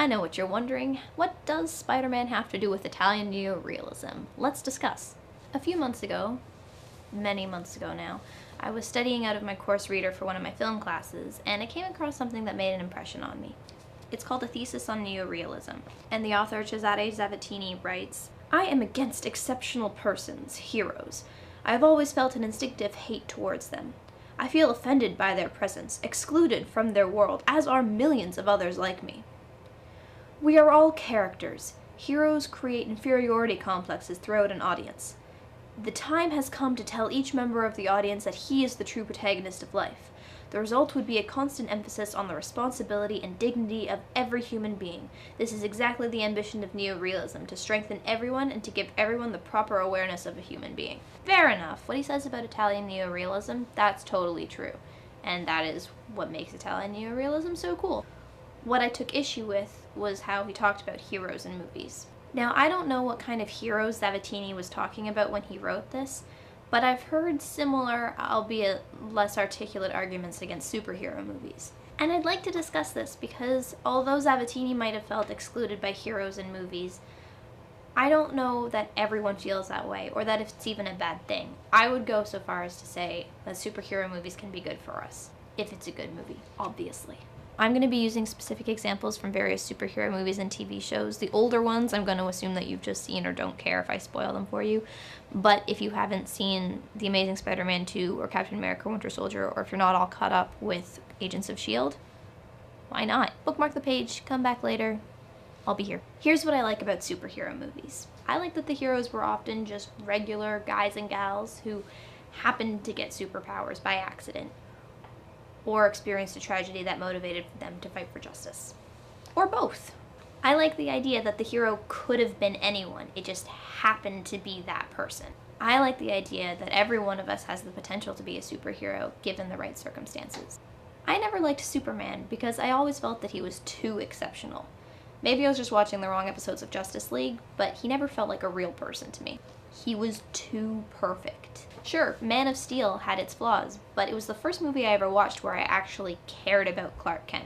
I know what you're wondering. What does Spider-Man have to do with Italian Neorealism? Let's discuss. A few months ago, many months ago now, I was studying out of my course reader for one of my film classes, and I came across something that made an impression on me. It's called a Thesis on Neo-Realism, and the author Cesare Zavattini writes, "I am against exceptional persons, heroes. I have always felt an instinctive hate towards them. I feel offended by their presence, excluded from their world, as are millions of others like me. We are all characters. Heroes create inferiority complexes throughout an audience. The time has come to tell each member of the audience that he is the true protagonist of life. The result would be a constant emphasis on the responsibility and dignity of every human being. This is exactly the ambition of Neo-Realism, to strengthen everyone and to give everyone the proper awareness of a human being." Fair enough. What he says about Italian Neo-Realism, that's totally true. And that is what makes Italian Neo-Realism so cool. What I took issue with was how he talked about heroes in movies. Now, I don't know what kind of heroes Zavattini was talking about when he wrote this, but I've heard similar, albeit less articulate, arguments against superhero movies. And I'd like to discuss this because although Zavattini might have felt excluded by heroes in movies, I don't know that everyone feels that way, or that it's even a bad thing. I would go so far as to say that superhero movies can be good for us, if it's a good movie, obviously. I'm going to be using specific examples from various superhero movies and TV shows. The older ones, I'm going to assume that you've just seen or don't care if I spoil them for you. But if you haven't seen The Amazing Spider-Man 2 or Captain America Winter Soldier, or if you're not all caught up with Agents of S.H.I.E.L.D., why not? Bookmark the page, come back later. I'll be here. Here's what I like about superhero movies. I like that the heroes were often just regular guys and gals who happened to get superpowers by accident, or experienced a tragedy that motivated them to fight for justice. Or both. I like the idea that the hero could have been anyone, it just happened to be that person. I like the idea that every one of us has the potential to be a superhero, given the right circumstances. I never liked Superman because I always felt that he was too exceptional. Maybe I was just watching the wrong episodes of Justice League, but he never felt like a real person to me. He was too perfect. Sure, Man of Steel had its flaws, but it was the first movie I ever watched where I actually cared about Clark Kent.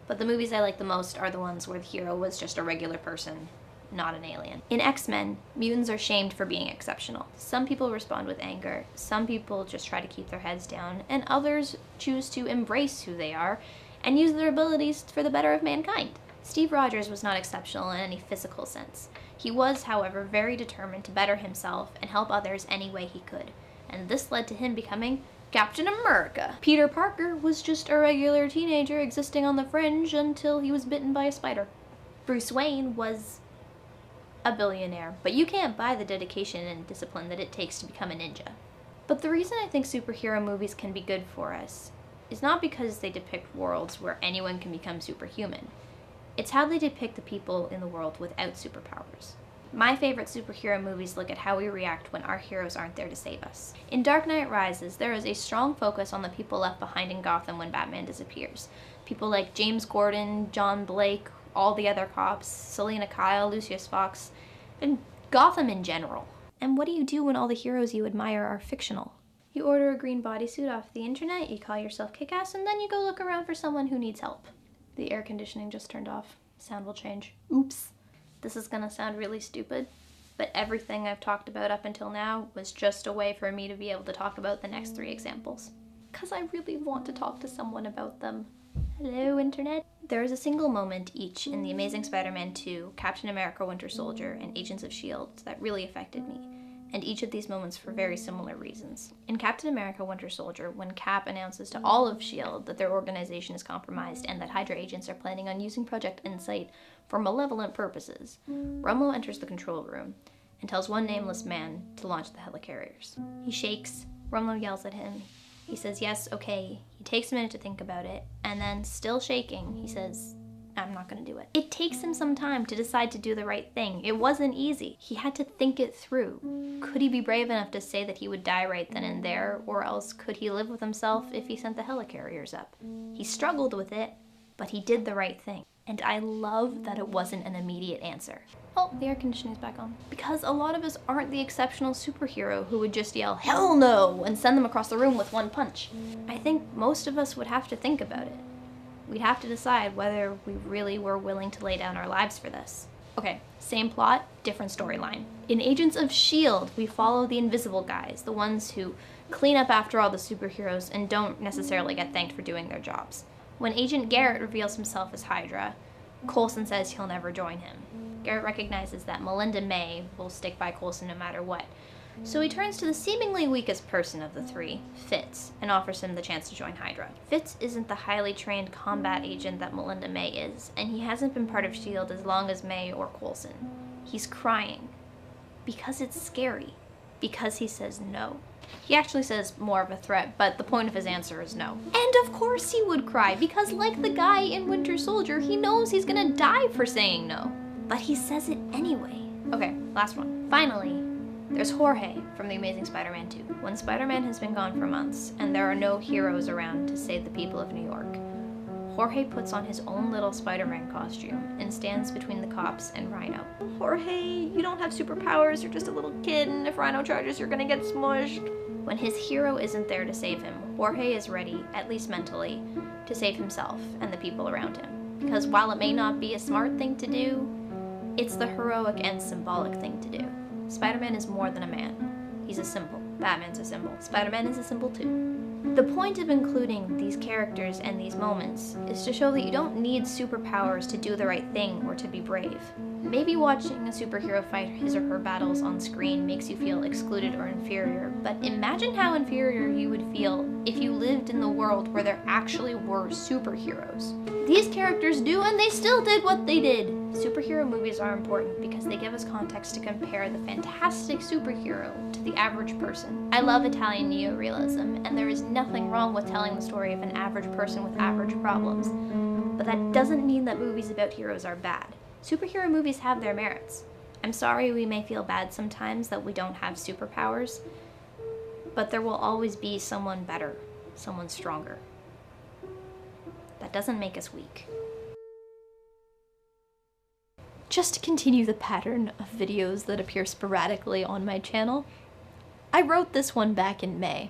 But the movies I like the most are the ones where the hero was just a regular person, not an alien. In X-Men, mutants are shamed for being exceptional. Some people respond with anger, some people just try to keep their heads down, and others choose to embrace who they are and use their abilities for the better of mankind. Steve Rogers was not exceptional in any physical sense. He was, however, very determined to better himself and help others any way he could, and this led to him becoming Captain America. Peter Parker was just a regular teenager existing on the fringe until he was bitten by a spider. Bruce Wayne was a billionaire, but you can't buy the dedication and discipline that it takes to become a ninja. But the reason I think superhero movies can be good for us is not because they depict worlds where anyone can become superhuman. It's how they depict the people in the world without superpowers. My favorite superhero movies look at how we react when our heroes aren't there to save us. In Dark Knight Rises, there is a strong focus on the people left behind in Gotham when Batman disappears. People like James Gordon, John Blake, all the other cops, Selena Kyle, Lucius Fox, and Gotham in general. And what do you do when all the heroes you admire are fictional? You order a green bodysuit off the internet, you call yourself Kick-Ass, and then you go look around for someone who needs help. The air conditioning just turned off. Sound will change. Oops. This is gonna sound really stupid, but everything I've talked about up until now was just a way for me to be able to talk about the next 3 examples. 'Cause I really want to talk to someone about them. Hello, internet. There is a single moment each in The Amazing Spider-Man 2, Captain America Winter Soldier, and Agents of S.H.I.E.L.D. that really affected me, and each of these moments for very similar reasons. In Captain America Winter Soldier, when Cap announces to all of S.H.I.E.L.D. that their organization is compromised and that Hydra agents are planning on using Project Insight for malevolent purposes, Romo enters the control room and tells one nameless man to launch the helicarriers. He shakes, Romo yells at him, he says yes, okay, he takes a minute to think about it, and then, still shaking, he says, I'm not gonna do it. It takes him some time to decide to do the right thing. It wasn't easy. He had to think it through. Could he be brave enough to say that he would die right then and there, or else could he live with himself if he sent the helicarriers up? He struggled with it, but he did the right thing. And I love that it wasn't an immediate answer. Oh, the air conditioning's back on. Because a lot of us aren't the exceptional superhero who would just yell, hell no, and send them across the room with one punch. I think most of us would have to think about it. we'd have to decide whether we really were willing to lay down our lives for this. Okay, same plot, different storyline. In Agents of S.H.I.E.L.D., we follow the invisible guys, the ones who clean up after all the superheroes and don't necessarily get thanked for doing their jobs. When Agent Garrett reveals himself as Hydra, Coulson says he'll never join him. Garrett recognizes that Melinda May will stick by Coulson no matter what. So he turns to the seemingly weakest person of the three, Fitz, and offers him the chance to join Hydra. Fitz isn't the highly trained combat agent that Melinda May is, and he hasn't been part of S.H.I.E.L.D. as long as May or Coulson. He's crying. Because it's scary. Because he says no. He actually says more of a threat, but the point of his answer is no. And of course he would cry, because like the guy in Winter Soldier, he knows he's gonna die for saying no. But he says it anyway. Okay, last one. Finally, there's Jorge from The Amazing Spider-Man 2. When Spider-Man has been gone for months, and there are no heroes around to save the people of New York, Jorge puts on his own little Spider-Man costume and stands between the cops and Rhino. Jorge, you don't have superpowers, you're just a little kid, and if Rhino charges, you're gonna get smushed. When his hero isn't there to save him, Jorge is ready, at least mentally, to save himself and the people around him. Because while it may not be a smart thing to do, it's the heroic and symbolic thing to do. Spider-Man is more than a man. He's a symbol. Batman's a symbol. Spider-Man is a symbol too. The point of including these characters and these moments is to show that you don't need superpowers to do the right thing or to be brave. Maybe watching a superhero fight his or her battles on screen makes you feel excluded or inferior, but imagine how inferior you would feel if you lived in the world where there actually were superheroes. These characters do, and they still did what they did. Superhero movies are important because they give us context to compare the fantastic superhero to the average person. I love Italian Neorealism, and there is nothing wrong with telling the story of an average person with average problems. But that doesn't mean that movies about heroes are bad. Superhero movies have their merits. I'm sorry we may feel bad sometimes that we don't have superpowers, but there will always be someone better, someone stronger. That doesn't make us weak. Just to continue the pattern of videos that appear sporadically on my channel, I wrote this one back in May.